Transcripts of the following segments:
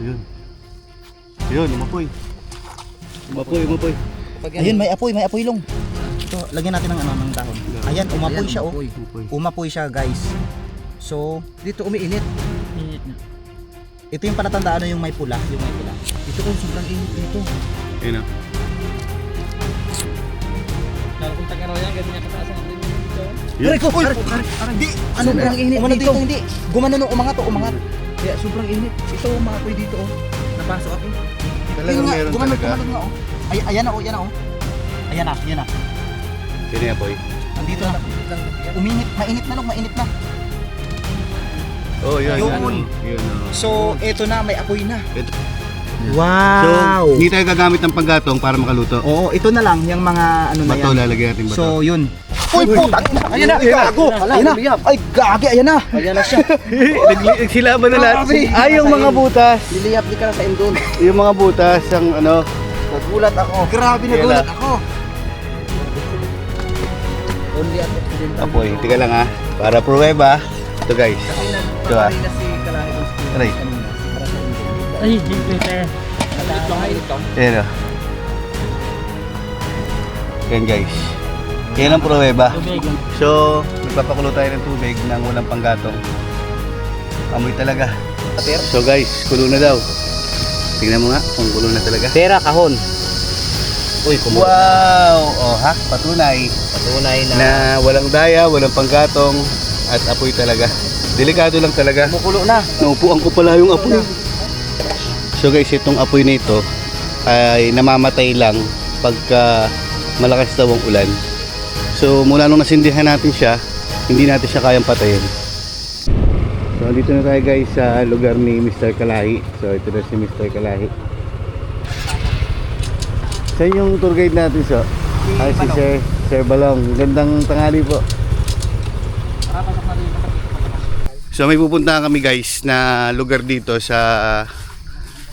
Yun. Yun, umapoy. Umapoy. Ayun, may apoy long. Ito, lagyan natin ng ng dahon. Ayan, umapoy siya oh. Umapoy siya, guys. So, Dito umiinit. ito yung palatandaan yung may pula, Dito ko sobrang init dito. Ayun o. Lalo kung tagaraw yan, ganyan kataas ang init dito. Yun. Di, ano Sobrang init umano dito. Hindi. Gumano umangat. Kaya sobrang init. Ito umapoy dito oh. Napasok ako. Talagang meron talaga. Gumano nga oh. Ayan na. Ayan na. Yun yung apoy. Andito na. Mainit na. Oh, yun. Yun. Yun o. So, eto na, may apoy na. Ito. Wow! So, hindi tayo gagamit ng panggatong para makaluto. Oo, ito na lang, yung mga ano na Bato, yan. lalagyan natin bato. So, yun. Uy, putang ina! Ayan na! Gago! Ayan na! Ay, gagi! Ayan na! Ayan na siya! Nagsilaban na lahat. Grabe. Yung mga butas. Liliyap di ka na sa endon. Yung mga butas, ang ano. Nagulat ako. Grabe, nagulat ako! Only at accidental. Apoy, tika lang ha. Para pruweba. Ito guys. Ito ha. na si Kalahi ng school. Aray. Para sa endon. Ay, hindi tayo. Ayan o. Yan guys. Yan ang pruweba. Tubig. So, nagpapakulo tayo ng tubig nang walang panggatong. Amoy talaga. So guys, kulo na daw. Tingnan mo nga kung kulo na talaga. Pera, kahon. Uy, Wow! Oh ha, patunay Patunay na walang daya, walang panggatong at apoy talaga. Delikado lang talaga. Kumukulo na. Naupuan ko pala yung apoy. So guys, itong apoy na ito ay namamatay lang pagka malakas daw ang ulan. So mula nung nasindihan natin siya, hindi natin siya kayang patayin. So dito na tayo guys sa lugar ni Mr. Kalahi. So ito na si Mr. Kalahi. Saan yung tour guide natin so? Ay si Sir Balong. Gandang tanghali po. So may pupuntahan kami guys na lugar dito sa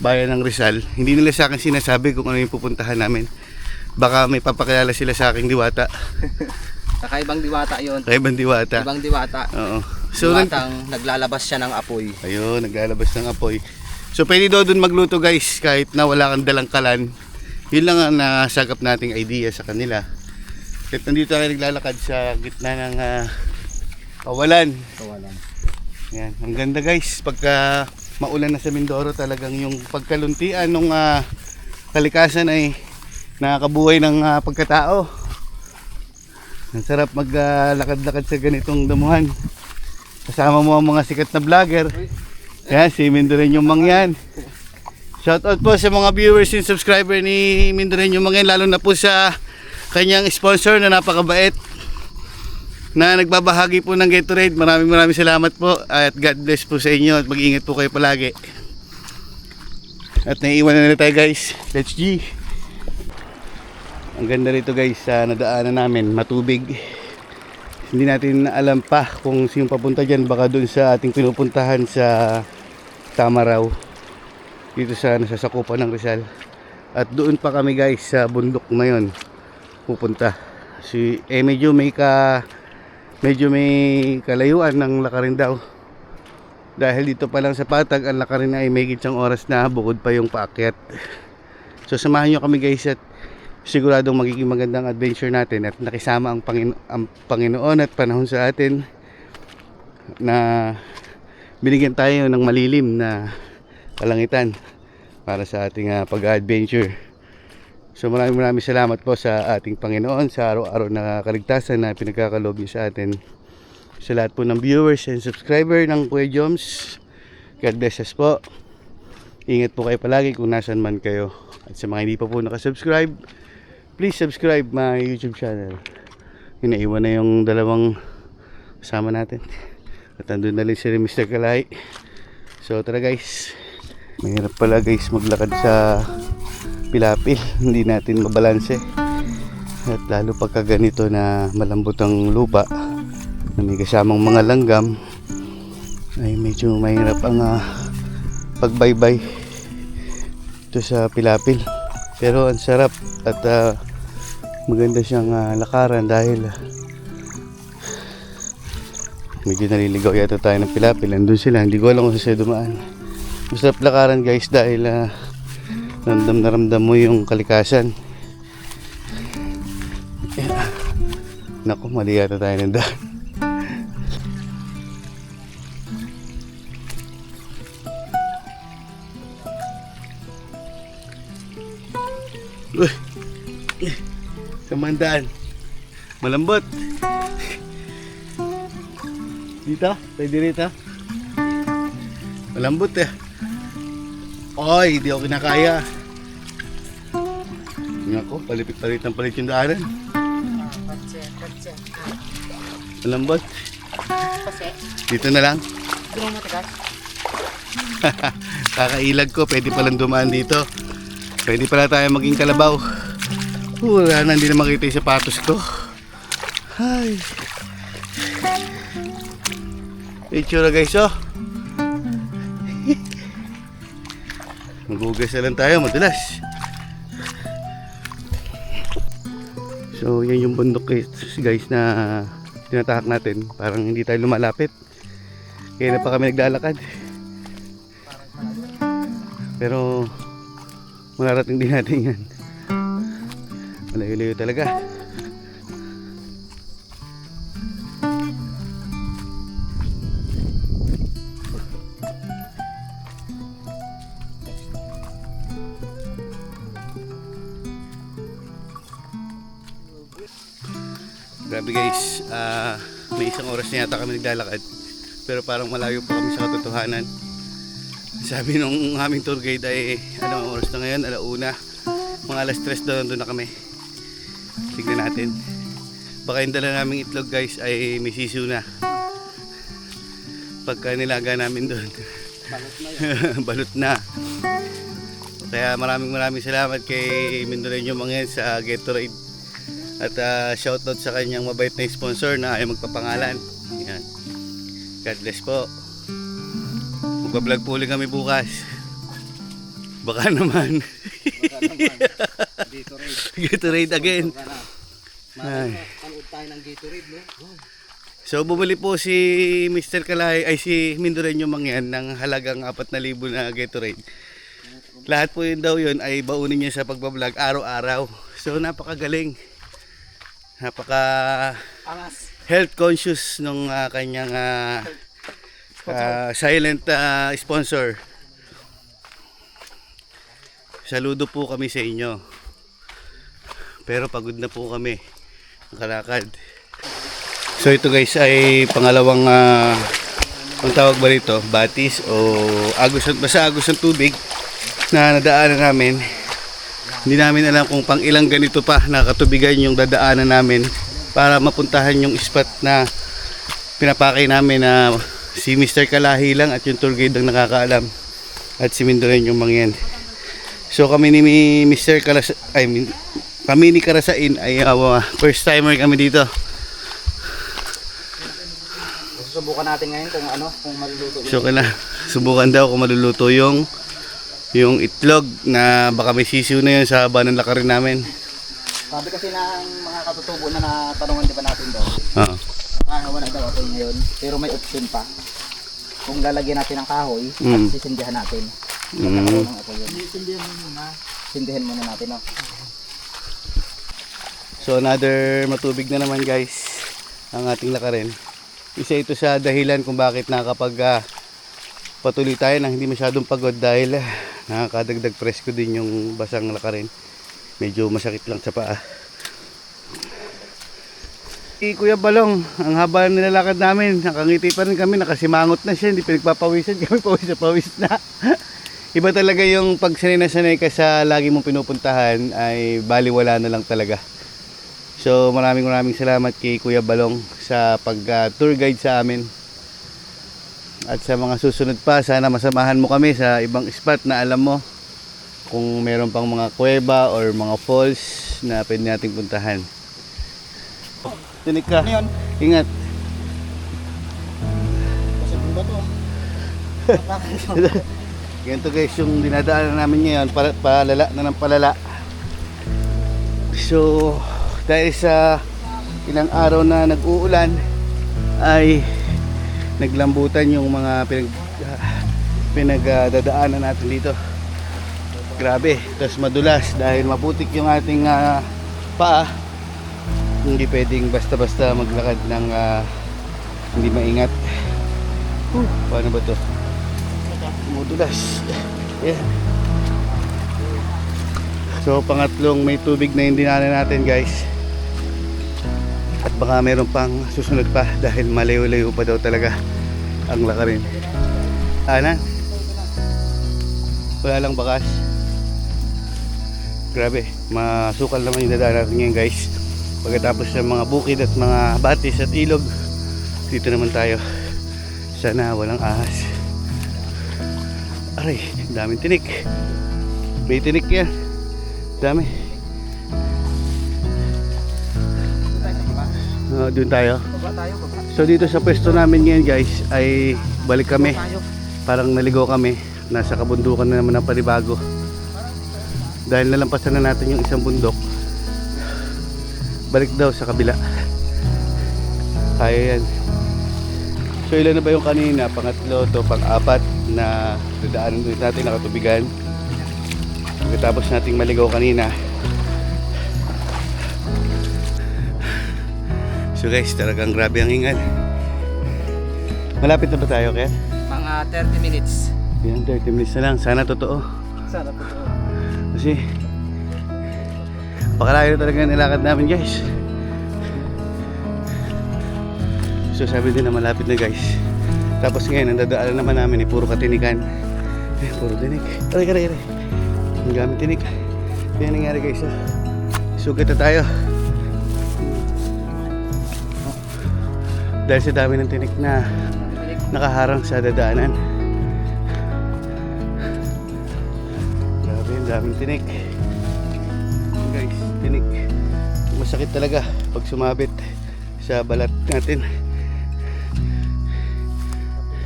bayan ng Rizal. Hindi nila sa akin sinasabi kung ano yung pupuntahan namin. Baka may papakilala sila sa aking diwata. Kakaibang diwata yon. Kaibang diwata. Ibang diwata. Oo. So Diwatang naglalabas siya ng apoy. ayun, naglalabas ng apoy. So pwede daw dun magluto guys kahit na wala kang dalang kalan. Yun lang ang nasagap nating idea sa kanila. At nandito tayo naglalakad sa gitna ng kawalan. Kawalan. Yan, ang ganda guys. Pagka maulan na sa Mindoro, talagang yung pagkaluntian ng kalikasan ay nakakabuhay ng pagkatao. Ang sarap maglakad-lakad sa ganitong damuhan. Kasama mo ang mga sikat na vlogger. Yan, si Mindoreño Mang yan. Shoutout po sa mga viewers and subscriber ni Mindoreño Mang yan, lalo na po sa kanyang sponsor na napakabait na nagbabahagi po ng Gatorade. Maraming salamat po at God bless po sa inyo at mag-ingat po kayo palagi. At naiiwan na tayo guys. Let's G. Ang ganda rito guys sa nadaanan namin, matubig. Hindi natin alam pa kung sino papunta dyan. Baka doon sa ating pinupuntahan sa Tamaraw, dito sa nasasakupan ng Rizal. At doon pa kami guys sa bundok na yon pupunta. Medyo may kalayuan ng lakarin daw. Dahil dito pa lang sa Patag, ang lakarin ay may gitsang oras na, bukod pa yung paakyat. So samahan nyo kami guys at siguradong magiging magandang adventure natin at nakisama ang Panginoon at panahon sa atin na binigyan tayo ng malilim na kalangitan para sa ating pag-adventure. So maraming salamat po sa ating Panginoon sa araw-araw na kaligtasan na pinagkakaloob niyo sa atin. Sa lahat po ng viewers and subscriber ng Kuya Joms, God bless us po. Ingat po kayo palagi kung nasan man kayo. At sa mga hindi pa po nakasubscribe, please subscribe my YouTube channel. Naiwan na yung dalawang kasama natin. At andun na rin si Mr. Kalahi. So tara guys. Mahirap pala guys maglakad sa pilapil. Hindi natin mabalanse. At lalo pagka ganito na malambot ang lupa na may kasamang mga langgam, ay medyo mahirap ang pagbaybay ito sa pilapil. Pero ang sarap at maganda siyang lakaran dahil medyo naliligaw yata tayo ng pilapil. Andun sila, hindi ko alam kung saan dumaan. Masarap lakaran guys dahil ramdam na ramdam mo yung kalikasan. Yeah. Naku, mali yata tayo ng daan. Uy! Kamandaan. Malambot. Dito? Pwede rito? Malambot eh. Oy, di ako kinakaya. Tingnan ko, palipit-palit ng palit yung daanan. Malambot. Dito na lang. Kakailag ko, pwede palang dumaan dito. Pwede pala tayo maging kalabaw. Wala na, hindi na makita yung sapatos ko. Ay. Itsura guys, oh. Magugas na lang tayo, madulas. So, yan yung bundok guys na tinatahak natin. Parang hindi tayo lumalapit. Kaya na pa kami naglalakad. Pero, mararating din natin yan. Malayo-layo talaga. Grabe guys, may isang oras na yata kami naglalakad. Pero parang malayo pa kami sa katotohanan. Sabi nung aming tour guide ay ano ang oras na ngayon, alauna. Mga alas 3 doon na kami. Tignan natin. Baka yung dala naming itlog guys ay may sisiw na. Pagka nilaga namin doon. Balot na. Kaya maraming salamat kay Mindoreño Mangyan sa Gatorade. At shoutout sa kanyang mabait na sponsor na ay magpapangalan. Yan. God bless po. Magbablog po ulit kami bukas. Baka naman. Gatorade again. Panood tayo ng Gatorade, no? So bumili po si Mr. Kalay ay si Mindoreño Mangyan ng halagang 4,000 na Gatorade. Lahat po yun daw yun ay baunin niya sa pagbablog araw-araw. So napakagaling. Napaka health conscious nung kanyang silent sponsor. Saludo po kami sa inyo. Pero pagod na po kami nakalakad. So ito guys ay pangalawang ang tawag ba rito, batis o agos ng tubig na nadaanan namin. Hindi namin alam kung pang ilang ganito pa nakatubigan yung dadaanan namin para mapuntahan yung spot na pinapakay namin na si Mr. Kalahi lang at yung tour guide ang nakakaalam at si Mindoreño Mangyan. So kami ni Mr. kami ni Karasain ay first timer kami dito. Susubukan natin ngayon kung maluluto. So subukan daw kung maluluto yung itlog na baka may sisiw na yun sa haba ng lakarin namin. Sabi kasi ng mga katutubo na natanungan di ba natin daw. Oo. Wala daw apoy ngayon, pero may option pa. Kung lalagyan natin ng kahoy, at sisindihan natin. Magkakaroon ng apoy yun. Sindihan muna natin, no? So another matubig na naman guys ang ating lakarin. Isa ito sa dahilan kung bakit nakapag patuloy tayo nang hindi masyadong pagod dahil nakakadagdag presko din yung basang lakarin. Medyo masakit lang sa paa. Kuya Balong, ang haba ng nilalakad namin, nakangiti pa rin kami, nakasimangot na siya, hindi pinagpapawisan kami, pawis na pawis na. Iba talaga yung pag sanay na sanay ka sa lagi mong pinupuntahan ay baliwala na lang talaga. So maraming salamat kay Kuya Balong sa pag tour guide sa amin. At sa mga susunod pa, sana masamahan mo kami sa ibang spot na alam mo kung meron pang mga kuweba or mga falls na pwede nating puntahan. Tinig ka. Ano yun? Ingat. Pasabong ba to? Ganito guys yung dinadaanan namin ngayon, palala na ng palala. So dahil sa ilang araw na nag-uulan ay naglambutan yung mga pinagdadaanan natin dito. Grabe, tapos madulas dahil maputik yung ating paa. Hindi pwedeng basta-basta maglakad ng hindi maingat. Paano ba to? Madulas. Yeah. So pangatlong may tubig na hindi natin guys. At baka meron pang susunod pa dahil malayo-layo pa daw talaga ang lakarin. Ana? Wala lang bakas. Grabe, masukal naman yung dadaan natin ngayon guys. Pagkatapos ng mga bukid at mga batis at ilog, dito naman tayo. Sana walang ahas. Aray, daming tinik. May tinik yan. Dami. Doon tayo. Baba tayo, baba. So dito sa pwesto namin ngayon guys ay balik kami. Tayo. Parang naligo kami. Nasa kabundukan na naman ng panibago. Dahil nalampasan na natin yung isang bundok. Balik daw sa kabila. Kaya yan. So ilan na ba yung kanina? Pangatlo to, pang-apat na dadaanan ulit natin nakatubigan. Pagkatapos nating maligaw kanina. So guys, talagang grabe ang hingal. Malapit na ba tayo kaya? Mga 30 minutes. Yan, 30 minutes na lang. Sana totoo. Sana po. Kasi pakalayo talaga nilakad namin guys. So sabi din na malapit na guys. Tapos ngayon ang dadaanan naman namin puro katinikan. Puro tinik. Aray. Ang gamit tinik. Kaya nangyari guys. Sugat na tayo. Dahil sa dami ng tinik na nakaharang sa dadaanan. Grabe, ang daming tinik. Guys, tinik. Masakit talaga pag sumabit sa balat natin.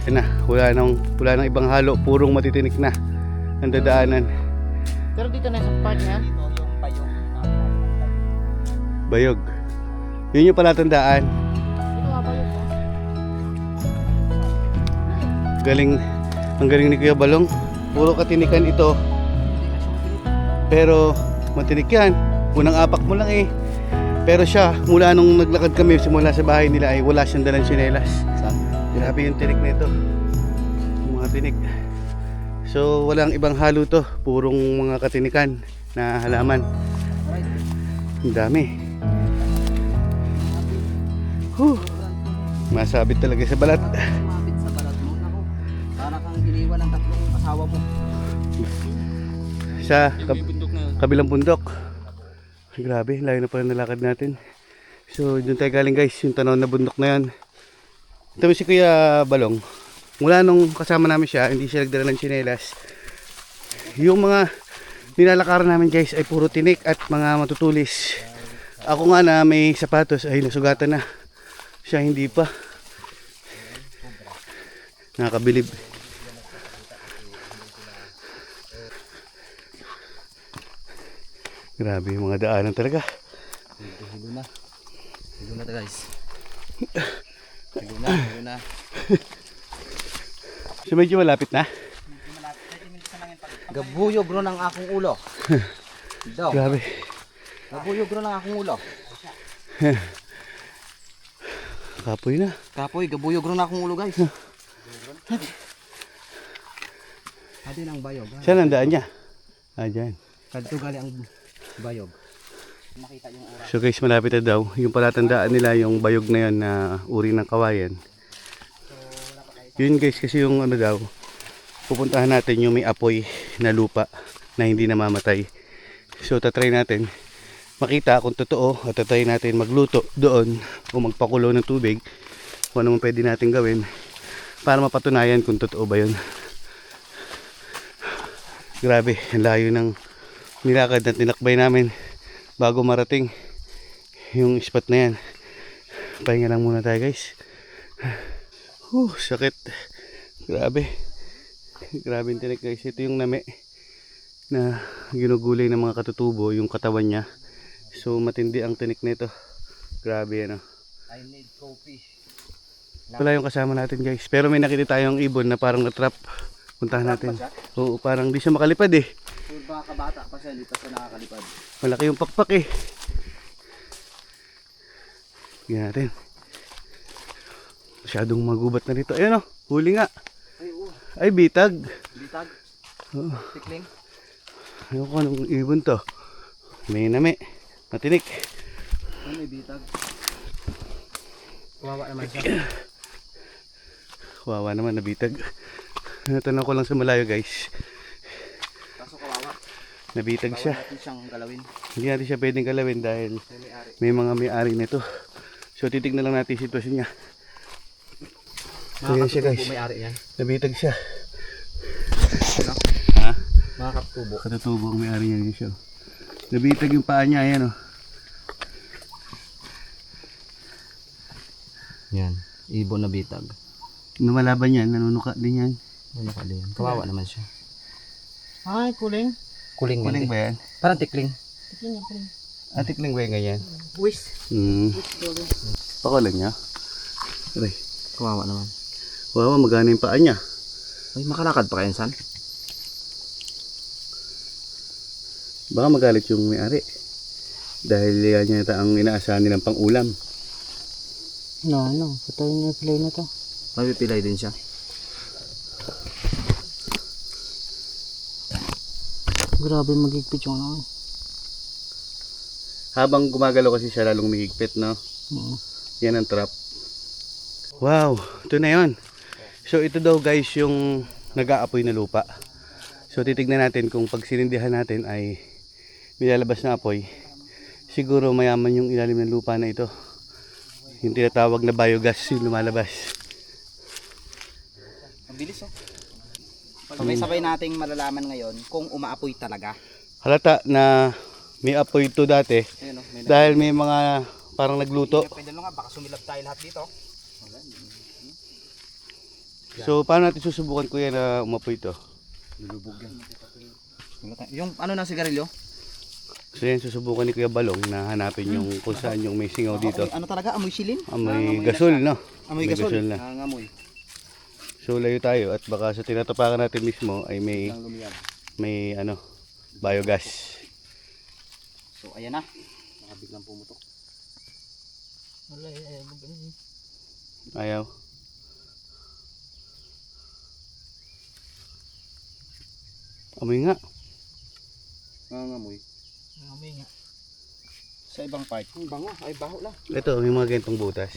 Yan na, wala nang ibang halo, purong matitinik na ang dadaanan. Pero dito na sa part niya, dito yung bayog. Bayog. Yun yung palatandaan. Dito nga bayog. Galing, ang galing ni Kuya Balong. Puro katinikan ito. Pero matinik yan. Unang apak mo lang eh. Pero siya, mula nung naglakad kami simula sa bahay nila ay wala siyang dalang tsinelas. Grabe yung tinik na ito. Yung mga tinik. So walang ibang halo to. Purong mga katinikan na halaman. Ang dami. Masabit talaga sa balat. Sumabit sa balat mo. Ako, para kang iniwan ng tatlong asawa mo. Sa kabilang bundok. Grabe, layo na pala nalakad natin. So doon tayo galing guys, yung tanaw na bundok na yan. Ito si Kuya Balong. Mula nung kasama namin siya, hindi siya nagdala ng tsinelas. Yung mga nilalakaran namin guys ay puro tinik at mga matutulis. Ako nga na may sapatos ay nasugatan na. Siya hindi pa. Nakakabilib. Grabe yung mga daanan talaga. Hilo na to guys. Hilo na. So medyo malapit na. Gabuyog ro ng akong ulo. Daw. Grabe. Gabuyog ro ng akong ulo. Kapoy na. Kapoy, gabuyog ro ng akong ulo guys. Adi nang bayog. Saan ang daan niya? Dyan. Kadto gali ang bayog. Makita yung oras. So guys, malapit na daw. Yung palatandaan nila, yung bayog na yun na uri ng kawayan. Yun guys, kasi yung ano daw, pupuntahan natin yung may apoy na lupa na hindi namamatay. So tatry natin makita kung totoo at tatry natin magluto doon o magpakulo ng tubig kung ano man pwede natin gawin para mapatunayan kung totoo ba yun. Grabe, ang layo ng nilakad na tinakbay namin bago marating yung spot na yan. Pahinga lang muna tayo guys. Sakit. Grabe. Grabe yung tinik guys. Ito yung nami na ginugulay ng mga katutubo, yung katawan niya. So matindi ang tinik nito. Grabe ano. I need coffee. Wala yung kasama natin guys. Pero may nakita tayong ibon na parang natrap Puntahan natin. Oo, parang di siya makalipad eh. Puro baka kabata pa siya, hindi pa siya nakakalipad. Malaki yung pakpak eh. Tingnan natin. Masyadong magubat na rito. Ayan o, huli nga. Ay, oo. Ay, bitag. Bitag. Oo. Tikling. Ayun ko, anong ibon to? May nami. Matinik. Ay, may bitag. Kawawa naman siya. Wawa naman, nabitag. Natanong ko lang sa malayo guys. Kaso kawawa. Nabitag siya. Bawal natin siyang galawin. Hindi natin siya pwedeng galawin dahil May may-ari. may mga may-ari nito. So titignan lang natin yung sitwasyon niya. So yan siya guys. May-ari yan. Nabitag siya. Ano? Ha? Mga kaptubo. Katutubo ang may-ari niya siya. Nabitag yung paa niya. Ayan o. Yan. Ibon na bitag. Lumalaban yan. Nanunuka din yan. Ano ka din? Kawawa naman siya. Ay, kuling. Kuling yan. Kuling ba yan? Parang tikling. Atikling ba yan ganyan? Wis. Pakulan niya. Aray. Kawawa naman. Wawa, magana yung paa niya. Ay, makalakad pa kayo, san? Baka magalit yung may-ari. Dahil yan yata ang inaasahan nilang pang ulam. No. Patayin niya yung pilay na to. Mapipilay din siya. Grabe magigpit yung ano. Habang gumagalaw kasi siya lalong mihigpit, no? Yan ang trap. Wow, ito na yun. So ito daw guys yung nag-aapoy na lupa. So titignan natin kung pag sinindihan natin ay nilalabas na apoy. Siguro mayaman yung ilalim ng lupa na ito. Yung tinatawag na biogas yung lumalabas. Ang bilis, oh. Sabay-sabay nating malalaman ngayon kung umaapoy talaga. Halata na may apoy ito dati Ayun, oh, may dahil may mga parang nagluto. pwede nga, baka sumilap tayo lahat dito. So paano natin susubukan kuya na umapoy ito? Lulubog yan. Yung ano na sigarilyo? So yan susubukan ni Kuya Balong na hanapin yung kung saan yung may singaw dito. Ano talaga? Amoy silin? Amoy gasol, no? Amoy May gasol. na. Nangangamoy. So layo tayo at baka sa tinatapakan natin mismo ay Lang lumiyab. may ano, biogas. So ayan na. Nakabiglang pumutok. Wala eh. Ayaw. Amoy nga. Nangangamoy. Nangangamoy nga. Sa ibang part. Bango. Ay baho lang. Ito, may mga ganitong butas.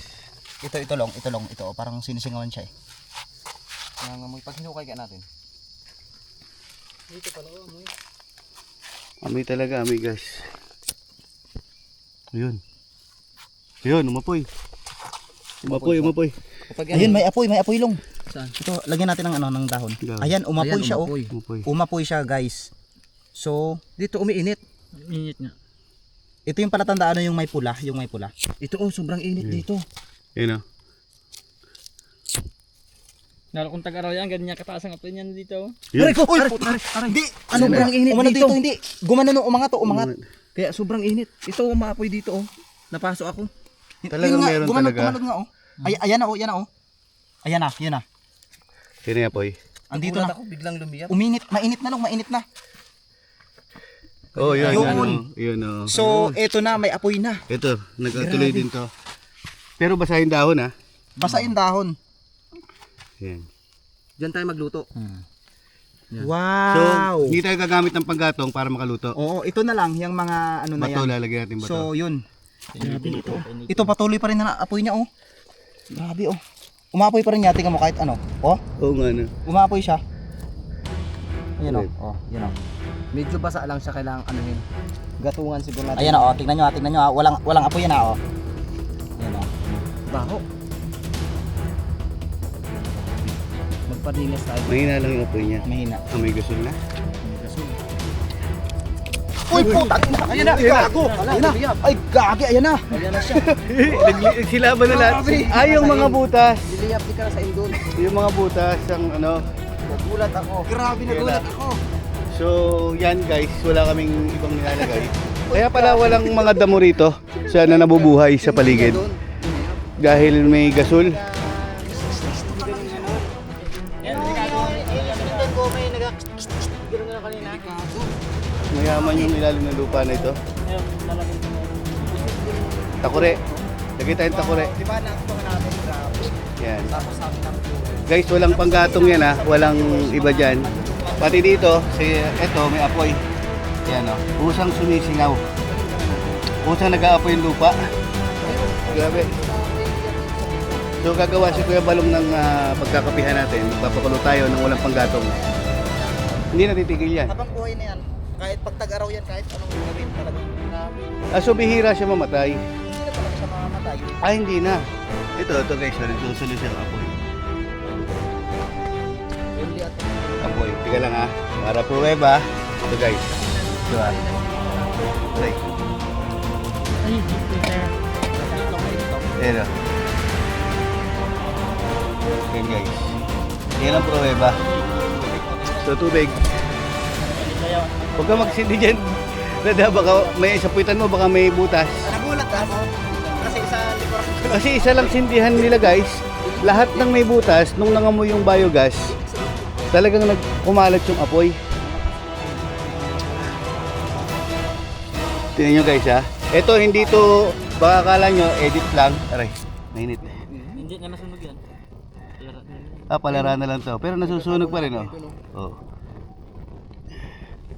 Ito long. Ito, parang sinisingawan siya eh. Nangangamoy. Pag hinukay ka natin. Dito pala amoy. Amoy talaga, amoy gas. Ayun. Ayun, umapoy. Umapoy. Ayun, may apoy long. Saan? Ito, lagyan natin ng ano, ng dahon. Dahon. Ayan, umapoy siya oh. Umapoy. Umapoy siya guys. So, dito umiinit. Init nga. Ito yung palatandaan yung may pula, Ito oh, sobrang init dito. Ayun o. Lalo kung tag-araw yan, ganyan kataas ang apoy niyan dito. Yun. Aray. Hindi, ano sobrang init dito? Hindi. Gumano nung umangat. Kaya sobrang init. Ito umaapoy dito oh. Napasok ako. Talagang meron talaga. Gumanod nga oh. Ayan na oh, yan na oh. Ayan na, yun na. Sino yung apoy? Andito na. Ako biglang lumiyap. Mainit na. Oh, yun. Yun. Yun o. So, eto na, may apoy na. Ito, nagkatuloy din to. Pero basahin dahon ha. Basa yung dahon. Yan. Diyan tayo magluto. So, Wow. hindi tayo gagamit ng panggatong para makaluto. Oo, ito na lang, yung mga ano na Bato, yan. lalagyan natin bato. So, yun. Grabe ito. Ito patuloy pa rin na apoy niya oh. Grabe oh. Umapoy pa rin niya, tingnan mo kahit ano. Oh, Oo nga no. umapoy siya. Ayan oh. Oh, yan oh. Medyo basa lang siya, kailangan anuhin. Gatungan siguro natin. Ayan oh, tingnan nyo ah. Walang apoy yan ah oh. Ayan oh. Baho. Magpanilas tayo. Mahina lang yung apoy niya. Mahina. Amoy gasol na. Uy, putang ina. Ayan na, gago. Ayan na. Ay, gagi, ayan na. Ayan na siya. Nagsilaban na lahat. Ay, yung mga butas. Liliyap di ka sa indon. Yung mga butas, ang ano. Nagulat ako. Grabe, nagulat ako. So, yan guys, wala kaming ibang nilalagay. Kaya pala walang mga damo rito sana nabubuhay sa paligid. Dahil may gasol. Mayaman yung ilalim ng lupa na ito. Takure. Lagay tayong takure. Di ba nakuha natin, grabe. Yan. Tapos sabi ng Guys, walang panggatong yan ha. Walang iba dyan. Pati dito, eto may apoy. Yan o. Pusang sumisingaw. Pusang nag-aapoy yung lupa. Grabe. So gagawa si Kuya Balong ng pagkakapihan natin. Magpapakulo tayo ng walang panggatong. Hindi na titigil yan. habang buhay na yan, kahit pagtag-araw yan, kahit anong gawin talaga. So bihira siya mamatay. Hindi na talaga siya mamamatay. Hindi na. Ito guys, nagsusulo siya ng apoy. Only at Apoy. Tiga lang ha. Para pruweba. Ito guys. Ito ha. Play. Ayan o. Ayan guys. Yan ang pruweba. So tubig. Huwag ka magsindi dyan. Dada, baka may sapuitan mo, baka may butas. nagulat ako. Kasi sa likuran ko. Kasi isa lang sindihan nila guys. Lahat ng may butas, nung nangamoy yung biogas, talagang nagkumalat yung apoy. Tingnan nyo guys ha. Ito hindi to, baka akala nyo, edit lang. Aray, mainit. Hindi na nasunog yan. Palara na lang to. Pero nasusunog pa rin oh. Oh.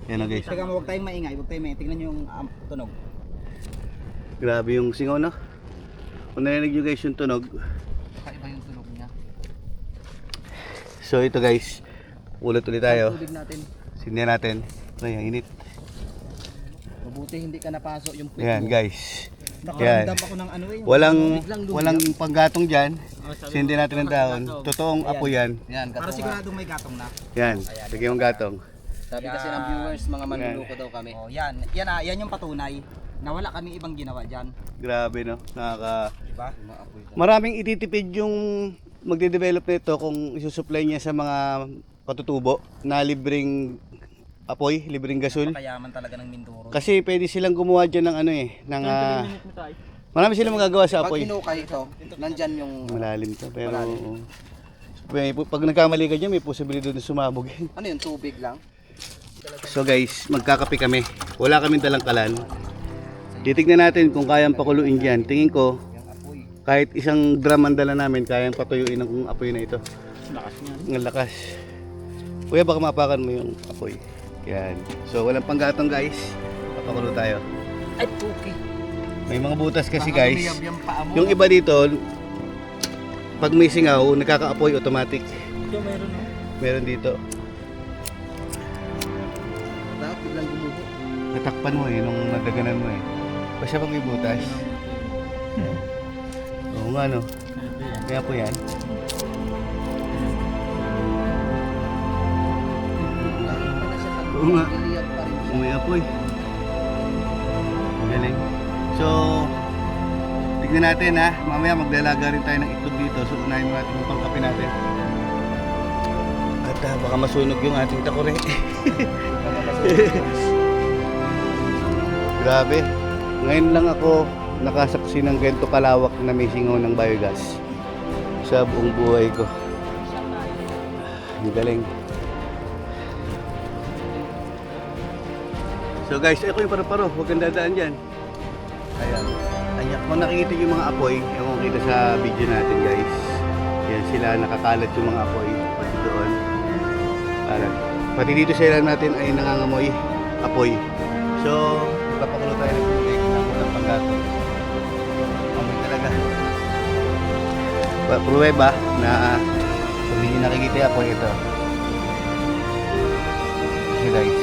Yan o guys. Teka mo, huwag tayong maingay, huwag tayong maingay. Tingnan nyo yung tunog. Grabe yung singaw no. Kung narinig nyo guys yung tunog. Kakaiba yung tunog niya. So ito guys, ulit tayo. Tubig natin. Sindihan natin. Ay, ang init. Mabuti hindi ka napasok yung Yan guys. Nakaramdam ako ng ano eh. Walang panggatong dyan. Sindihan natin ng dahon. Totoong apoy yan. Yan, para siguradong may gatong na. Yan, bigyan yung gatong. Sabi kasi ng viewers, mga manluloko daw kami. Oh, yan. Yan yung patunay na wala kami ibang ginawa diyan. Grabe no, Diba? maraming ititipid yung magde-develop nito kung isusupply niya sa mga patutubo na libreng apoy, libreng gasol. Kayaman talaga ng Mindoro. Kasi pwede silang gumawa dyan ng ano ng marami silang magagawa sa Pag apoy. hinukay ito, nandyan yung Malalim to, pero pag nagkamali ka dyan, may posibilidad na sumabog yan. ano yung tubig lang. So guys, magkakape kami. Wala kaming dalang kalan. Titignan natin kung kayang pakuluin dyan. Tingin ko, kahit isang drum ang dala namin, kayang patuyuin ang apoy na ito. Lakas niya. Ang lakas. Kuya, baka mapakan mo yung apoy. Yan. So walang panggatong guys. Papakulo tayo. Ay, okay. May mga butas kasi guys. Yung paa mo. Yung iba dito, pag may singaw, nakaka-apoy automatic. Ito meron no? Meron dito. Dapat biglang gumuho. Natakpan mo nung nadaganan mo Basta pag may butas. Oo nga no. Kaya po yan. Oo nga. May apoy. Galing. So, tignan natin ha. Mamaya maglalaga rin tayo ng itlog dito. So, unahin mo natin yung pangkape natin. At baka masunog yung ating takore. Grabe. Ngayon lang ako nakasaksi ng ganito kalawak na may singaw ng biogas sa buong buhay ko. Ang galing. So guys, ito yung paro-paro. Huwag kang dadaan dyan. Ayan. Ayan. Kung nakikita yung mga apoy, kung kita sa video natin guys. Yan sila, nakakalat yung mga apoy. Pati doon. Pati dito sa ilan natin ay nangangamoy apoy. So, magpapakulo tayo ng tubig na walang panggatong. Amoy talaga. Pruweba na kung hindi nyo nakikita yung apoy ito. So guys.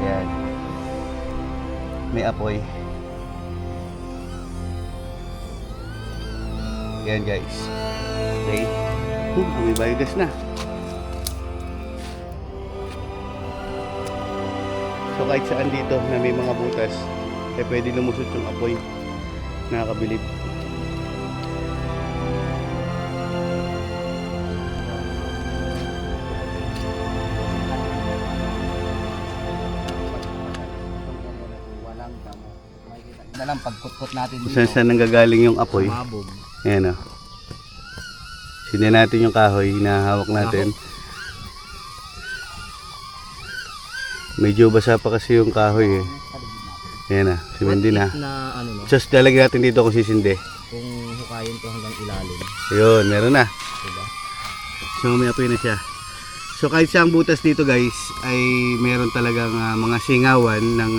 Yan. May apoy. Yan guys. Okay. May biogas na. So kahit saan dito na may mga butas, pwede lumusot yung apoy. Nakakabilib. Walang damo. Makikita na lang pagkutkot natin Kung saan nanggagaling yung apoy. Mabog. Ayan o. Sindihan natin yung kahoy na hawak natin. Medyo basa pa kasi yung kahoy eh. Ayan na, sumindi na. Na ano no, Just lalagyan natin dito kung sisindi. kung hukayin to hanggang ilalim. Ayun, meron na. Diba? So may apoy na siya. So kahit siyang butas dito guys ay meron talagang mga singawan ng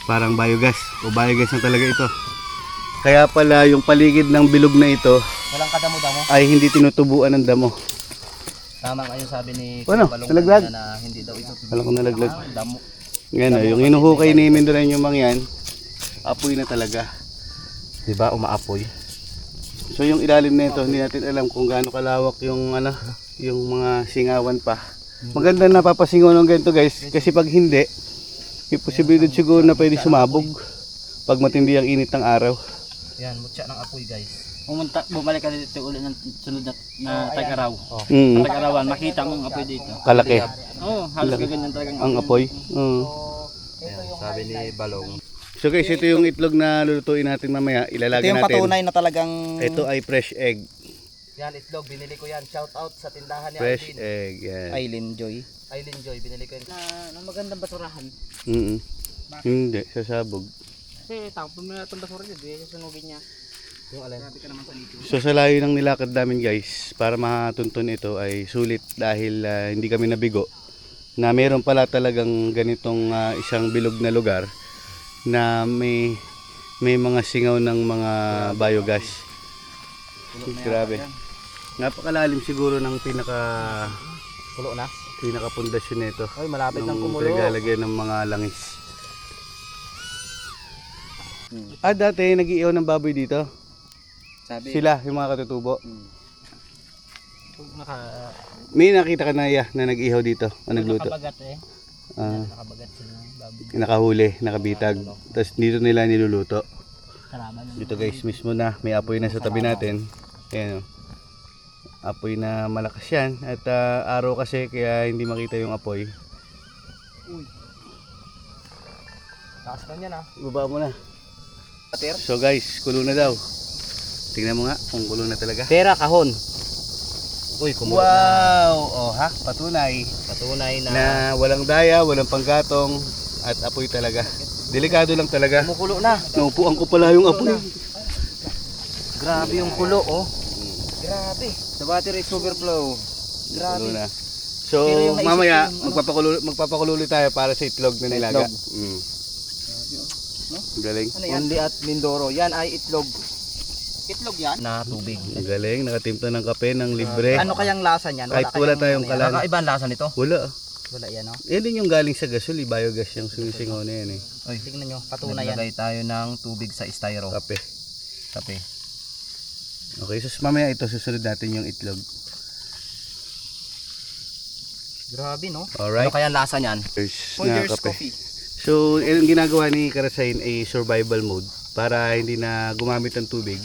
parang biogas o biogas na talaga ito. Kaya pala yung paligid ng bilog na ito Walang kadamo-damo. ay hindi tinutubuan ng damo. Tama nga yung sabi ni Ano? Balong Nalaglag? kanina na hindi daw ito. Alam ko nalaglag. Damo. Yan o, yung inuhukay ni Mendoran yung mga yan, apoy na talaga. Diba? Umaapoy. So yung ilalim na ito, hindi natin alam kung gaano kalawak yung yung mga singawan pa. Maganda na papasingaw ng ganito guys, kasi pag hindi, may posibilidad siguro na pwede sumabog pag matindi ang init ng araw. Yan, mutya ng apoy guys. Bumalik ka dito ulit ng sunod na tag-araw. Mm, Tag-arawan, makita mo ang apoy dito. kalaki Oo, halos ganyan talagang ang apoy. Yan, sabi ni Balong. So guys, ito yung itlog na lulutuin natin mamaya. Ito Ilalagay yung natin. patunay na talagang... Ito ay fresh egg. Yan, itlog. Binili ko yan. Shout out sa tindahan ni Fresh Aileen. egg. Yan. Aileen Joy. Aileen Joy, binili ko yan. na magandang basurahan. Hindi, sasabog. Kasi tapon mo na itong basura dito, susunugin niya. Yung alin. Grabe ka naman sa dito. So sa layo ng nilakad namin guys, para matuntun ito ay sulit dahil hindi kami nabigo na meron pala talagang ganitong isang bilog na lugar na may mga singaw ng mga biogas. Grabe. Napakalalim siguro ng Kulo na. pinaka-pundasyon nito. Ay, malapit ng Nung kumulo. pinaglalagyan ng mga langis. Dati nag-iihaw ng baboy dito. Sabi, Sila, yung mga katutubo. naka, May nakita ka na na nag-ihaw dito o nagluto. nakabagat Ah, nakabagat sila ng baboy. nakahuli, nakabitag. Tapos dito nila niluluto. Kalaban. Dito guys, mismo na may apoy na sa tabi natin. Ayan o. Apoy na malakas yan. At araw kasi kaya hindi makita yung apoy. Taas na niya na. Ibaba mo na. Pater. So guys, kulo na daw. Tingnan mo nga kung kulo na talaga. Pera, kahon. Uy, kumulo na. Wow! Oh ha, patunay Patunay na. na walang daya, walang panggatong at apoy talaga. Delikado lang talaga. Kumukulo na. Naupuan ko pala yung apoy. Grabe yung kulo, oh. Grabe. The battery is overflow. Grabe. Kulo na. So Pero yung naisip mamaya ko yung magpapakulo tayo para sa itlog na nilaga. Itlog. Ang galing. Ano yan? Only at Mindoro. Yan ay itlog. Itlog yan? Na tubig. Ang galing, nakatimpla ng kape ng libre. Ano kayang lasa niyan? Kahit wala tayong kalan. Kakaiba ang lasa nito? Wala. Wala yan, oh. Yan din yung galing sa gasol, biogas yung sumisingaw na yan eh. Oy, tignan nyo. Patunay yan. Naglagay tayo ng tubig sa styro. Kape. Kape. Okay, so mamaya ito susunod natin yung itlog. Grabe, no? Alright. Ano kaya ang lasa niyan? Na kape. So, yung ginagawa ni Karasain ay survival mode para hindi na gumamit ng tubig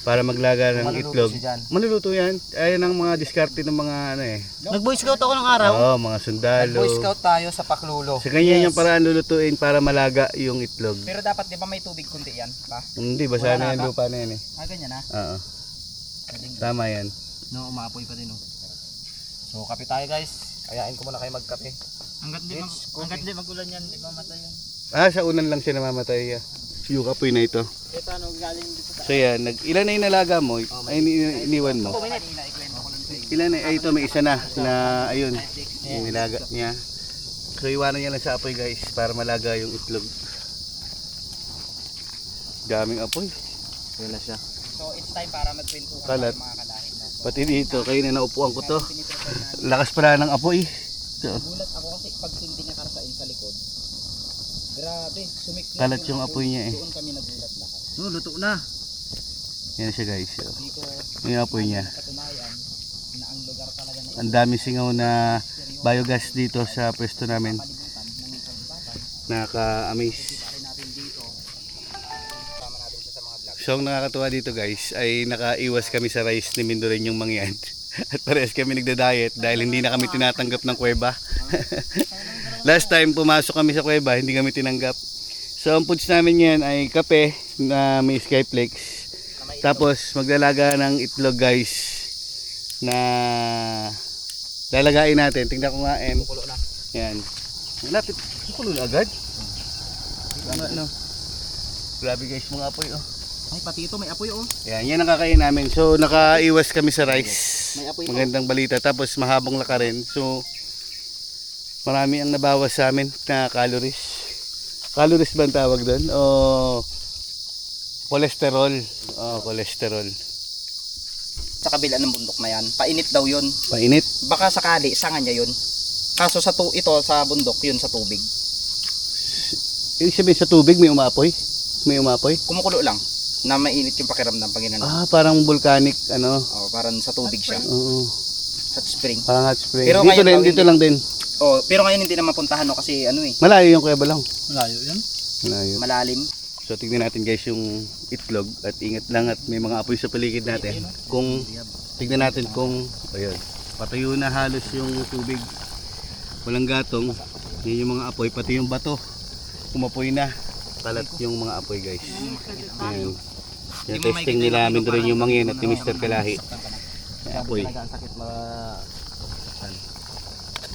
para maglaga ng Maluluto itlog. siya dyan. Maluluto yan. Ayan ang mga diskarte ng mga ano eh. Nag-boy scout ako ng araw. Oo, mga sundalo. Boy Scout tayo sa Paklulo. Sa ganyan yung paraan lulutuin para malaga yung itlog. Pero dapat di ba may tubig kundi yan? Pa? Hindi, basa na yung lupa na yan eh. Ah, ganyan na. Oo. Tama yan. No, umapoy pa din, oh. So, kape tayo, guys. Kayain ko muna kayo magkape. Hanggat di magulan yan, di mamatay yan. Sa unan lang siya namamatay. Yung kapoy na ito. Ito ano, galing dito sa... So yan, ilan na yung nalaga mo? Ay, iniwan mo? Ilan na? Ay, ito may isa na ayun, yung nilaga niya. So iwanan niya lang sa apoy guys para malaga yung itlog. Daming apoy. Yun na siya. So it's time para magkwentuhan Kalat. mga kalahin. No? Pati dito, kayo na naupuan ko to. Lakas pala ng apoy. So, Gulat ako kasi pag hindi niya Karasain sa likod. Grabe, sumiklat kalat yung apoy niya eh. Doon kami nagulat lahat. No, luto na. Yan siya guys. So, Hindi ko yung apoy niya. katunayan na ang lugar talaga na Ang dami singaw na biogas dito sa pwesto namin. ikalibutan ng kagubatan. Nakaka-amaze. So ang nakakatuwa dito guys ay nakaiwas kami sa rice ni Mindoren yung mangyan. At parehas kami nagda-diet dahil hindi na kami tinatanggap ng kuweba. Last time pumasok kami sa kuweba, hindi kami tinanggap. So ang foods namin yan ay kape na may Skyflex. Tapos maglalaga ng itlog guys. na lalagayin natin. Tingnan ko nga, Kulo na. yan. Lapit. Kulo na agad. Ano? Grabe guys, mga apoy oh. Ay, pati ito may apoy oh. Yan ang kakain namin. So nakaiwas kami sa rice. May apoy ito. Magandang balita. Tapos mahabang lakarin. So marami ang nabawas sa amin na calories. Calories ba ang tawag doon? O cholesterol. Cholesterol. Sa kabila ng bundok na yan. Painit daw yun. Painit. Baka sakali, sanga niya yun. Kaso ito sa bundok, yun sa tubig. Ibig sabihin sa tubig may umapoy? May umapoy? Kumukulo lang. Na mainit yung pakiramdam pag inano. Parang volcanic ano. Oh, parang sa tubig siya. Oo. Hot spring. Parang hot spring. Pero Dito ngayon lang, daw dito hindi. lang din. Oh, pero ngayon hindi na mapuntahan no kasi ano eh, Malayo yung Kuya Balong. Malayo yan. Malayo. malalim. So tignan natin guys yung itlog at ingat lang at may mga apoy sa paligid natin. Kung tignan natin kung ayun, patayo na halos yung tubig. Walang gatong. Yan yung mga apoy, pati yung bato. Kumapoy na. Kalat yung mga apoy guys. Ayun. Yung testing nila amin rin yung mangyan at ni Mr. Kalahi. May apoy. Talaga ang sakit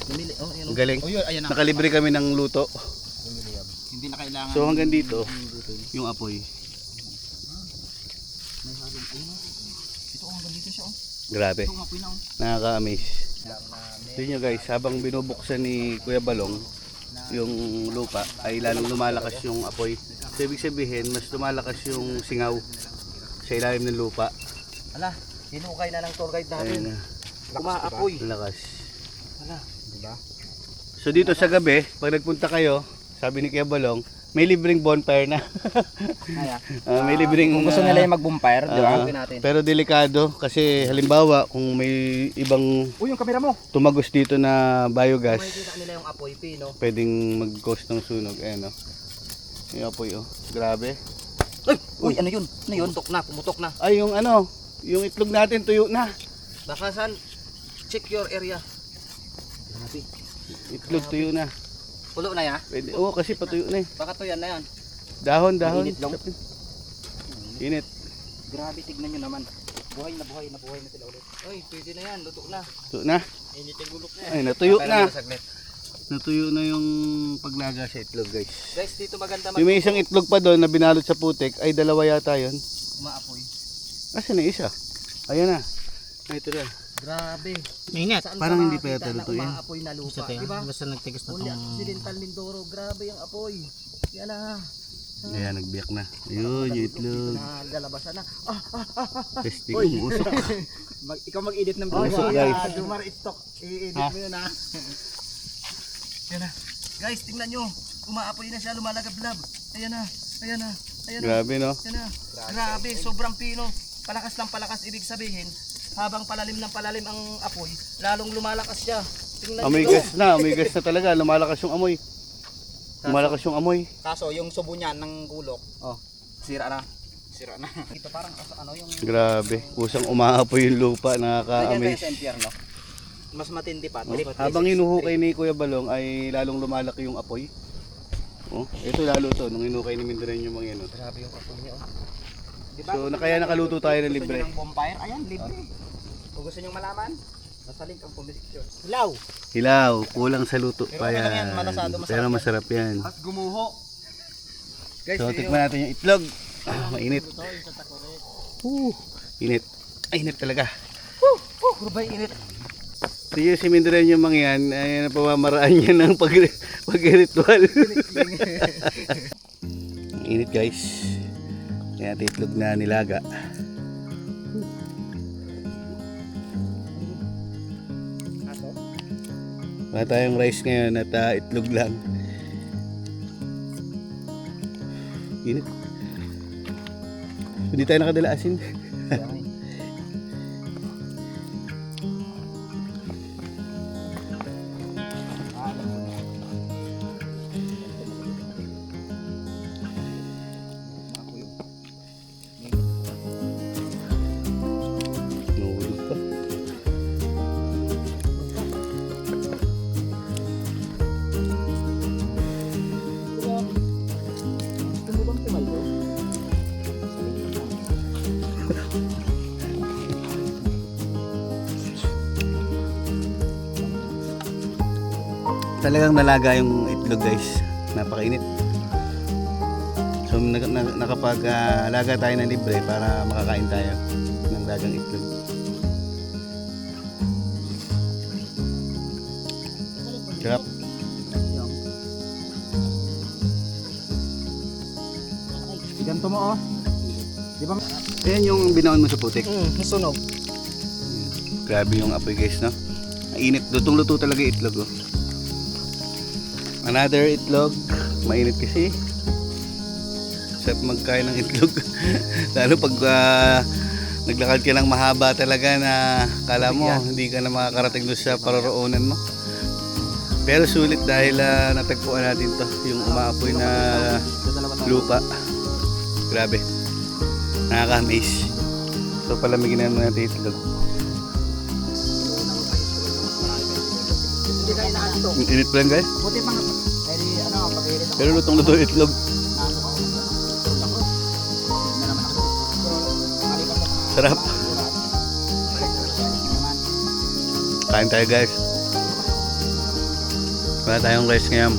Lumili. Oh, Ang galing. Oh, yun, ayan na. Nakalibre kami ng luto. Hindi na kailangan. So hanggang dito yung apoy. Ito hanggang dito siya oh. Grabe. Ito umapoy na oh. Nakaka-amaze. Tingnan nyo guys, habang binubuksan ni Kuya Balong yung lupa ay lalong lumalakas yung apoy. So ibig sabihin, mas lumalakas yung singaw sa ilalim ng lupa. Ala, hinukay na ng tour guide Ayun natin. na, Umaapoy. lakas. Ala, diba? So dito sa gabi, pag nagpunta kayo, sabi ni Kuya Balong, may libreng bonfire na. Kaya. May libreng Kung gusto nila yung mag-bonfire, di ba? ah, Natin. pero delikado kasi halimbawa kung may ibang Uy, yung kamera mo. tumagos dito na biogas, Makikita nila yung apoy, pino. pwedeng mag-cause ng sunog. Ayan o. Yung apoy oh. Grabe. Uy, ano yun? Ano yun? Pumutok na. Ay yung ano, yung itlog natin tuyo na. Bakasan, check your area. Itlog tuyo na. Pulo na ya? Pwede. Oo, kasi patuyo na eh. Baka to yan na yan. Dahon. Mainit lang. Init. Grabe, tignan nyo naman. Buhay na sila ulit. Uy, pwede na yan, luto na. Tuyo na. Init yung gulok na Ay, natuyo na. Saglit. Natuyo na yung paglaga sa itlog guys. Guys, dito maganda Yung may isang itlog pa doon na binalot sa putik, ay dalawa yata yun. maapoy. Asan na isa? Ayan na. Ay, ito na. Grabe. Maingat. Saan Parang ka hindi pa makakita yata na lutuin. umaapoy na lupa, diba? Basta nagtigas na Only itong... Occidental Mindoro, grabe ang apoy. Yan na. Ayan, nagbiyak na. Ayun, yung itlog. Nagalabasan na. Testing mo, usok. Ikaw mag-edit ng Oh, video. guys. Dumar stock. I-edit Ha? mo yun ha. Yan na. Guys, tingnan nyo. Umaapoy na siya, lumalagablab. Ayan na. Ayan na. Ayan na. Grabe no? Yan na. Grabe, sobrang pino. Palakas ng palakas, ibig sabihin, habang palalim ng palalim ang apoy, lalong lumalakas siya. Tingnan Amoy nyo. gas na, amoy gas na talaga. Lumalakas yung amoy. Lumalakas yung amoy. Kaso yung subo niya ng gulok, sira na. Sira na. Ito parang ano yung Grabe. Kusang umaapoy yung lupa. Ganyan kaya Nakaka-amaze. sa impyerno. Mas matindi pa. Habang hinuhukay ni Kuya Balong ay lalong lumalaki yung apoy. Oh, ito lalo to. Nung hinukay ni Mindren yung mga yan. Oh. Grabe yung apoy niya. So, kaya nakaluto tayo ng libre. Gusto nyo ng bonfire? Ayan, libre. Kung gusto nyo malaman, nasa link ang pumisyon. Hilaw! Hilaw, kulang sa luto pa okay lang yan. yan, malasado, masarap Pero yan. masarap yan. At gumuho. Guys, So, tikman natin yung itlog. Mainit. Init. Ay, init talaga. grabay init. So, yung si Mindren yung mga yan, ay ang pamamaraan niya ng pag-ritual. Init guys. Yan natin itlog na nilaga. Wala tayong rice ngayon at itlog lang. Init. Hindi tayo nakadala asin. Nahulog pa. Talagang nalaga yung itlog guys. Napakainit. So nakapag-alaga tayo ng libre para makakain tayo ng dagang itlog. Sarap. Ganito mo oh. Di ba? Ayan yung binaon mo sa putik. Sunog. Grabe yung apoy guys, no? Mainit. Lutong-luto talaga yung itlog, oh. Another itlog. Mainit kasi. Sarap magkain ng itlog. Lalo pag naglakad ka ng mahaba talaga na kala mo hindi ka na makakarating doon sa paroroonan mo. Pero sulit dahil natagpuan natin to, yung umaapoy na lupa. Grabe. Nakaka-amaze. So palamigin naman natin itlog. Hindi kayo nakato. Init pa lang guys. Buti pa nga. Pwede ano, pag-ilit ako. Pero lutong-luto yung itlog. Nalo ako. Tulog ako. Hindi na naman ako. Maliban sa mga... Sarap. Kain tayo guys. Wala tayong rice ngayon.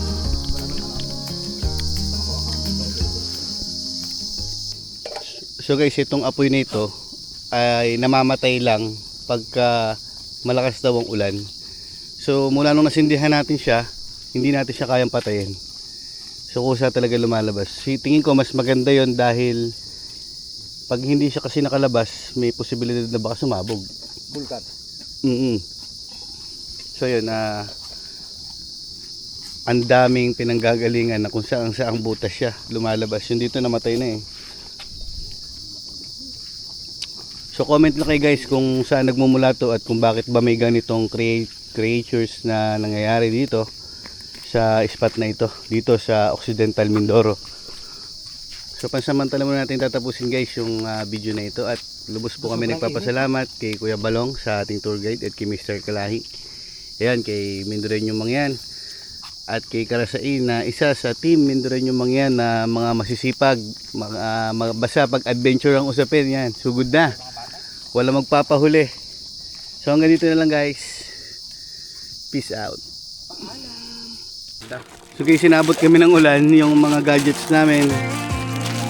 So guys, itong apoy nito ay namamatay lang pagka malakas daw ang ulan. So mula nung nasindihan natin siya, hindi natin siya kayang patayin. So kusa talaga lumalabas. Tingin ko mas maganda yon dahil pag hindi siya kasi nakalabas, may posibilidad na baka sumabog. Bulkat. So yun, ang daming pinanggagalingan na kung saan butas siya lumalabas. Yung dito namatay na eh. So comment lang kayo guys kung saan nagmumula to at kung bakit ba may ganitong creatures na nangyayari dito sa spot na ito, dito sa Occidental Mindoro. So pansamantala muna natin tatapusin guys yung video na ito at lubos po kami nagpapasalamat kay Kuya Balong sa ating tour guide at kay Mr. Kalahi. Ayan, kay Mindoreño Mangyan at kay Karasain na isa sa team Mindoreño Mangyan na mga masisipag, basta pag adventure ang usapin yan, sugod na. Wala magpapahuli. So hanggang dito na lang guys. Peace out. So guys, sinabot kami ng ulan, yung mga gadgets namin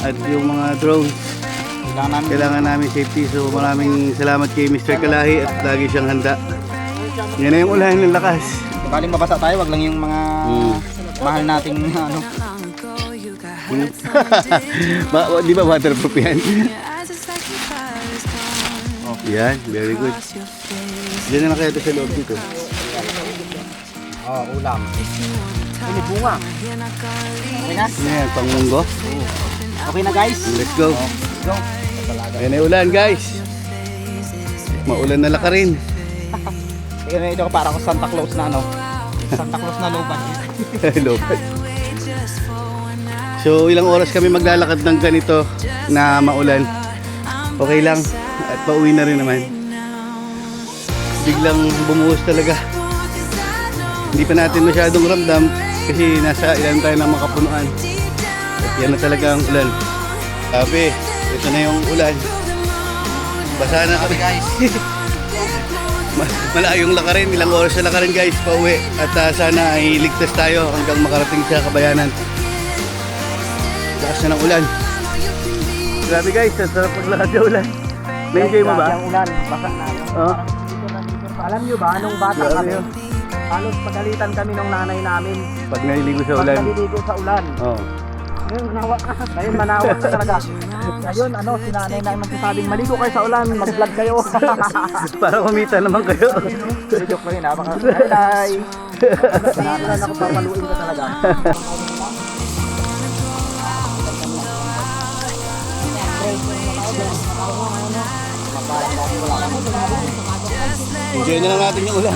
at yung mga drones. Kailangan namin safety. So maraming salamat kay Mr. Kalahi at lagi siyang handa. Yan na yung ulan ng lakas. Baling mabasa tayo, wag lang yung mga mahal nating ano. Di ba waterproof yan? Yan, very good. Diyan na kaya ito sa loob dito. Ulam. Ini bunga. Okay na? Yan, pangmunggo. Okay na guys. Let's go. Let's go. Yan ay ulan guys. Maulan na laka rin. Ito ko para ko Santa Claus na ano. Santa Claus na loban. Lobat. So ilang oras kami maglalakad ng ganito na maulan. Okay lang. At pauwi na rin naman. Biglang bumuhos talaga. Hindi pa natin masyadong ramdam kasi nasa ilan tayo ng makapunuan. At yan na talaga ang ulan. Sabi, ito na yung ulan. Basa na kami guys. Malayong lakarin, ilang oras na lakarin guys pauwi. At sana ay ligtas tayo hanggang makarating sa Kabayanan. Lakas na ng ulan. Grabe guys, sarap paglakad sa ulan. Na-enjoy mo ba? Yung ulan, basa na. Alam nyo ba, nung bata kami, halos pagalitan kami ng nanay namin. Pag naliligo sa ulan. Pag naliligo sa ulan. Oo. Ngayon, manawa ka. Ngayon, manawa ka talaga. Ngayon, si nanay na magsasabing, maligo kayo sa ulan, mag-vlog kayo. Para kumita naman kayo. Joke ko rin, ha? Baka, nanay. Nanay ako, papaluin ka talaga. Enjoy na lang natin yung ulan.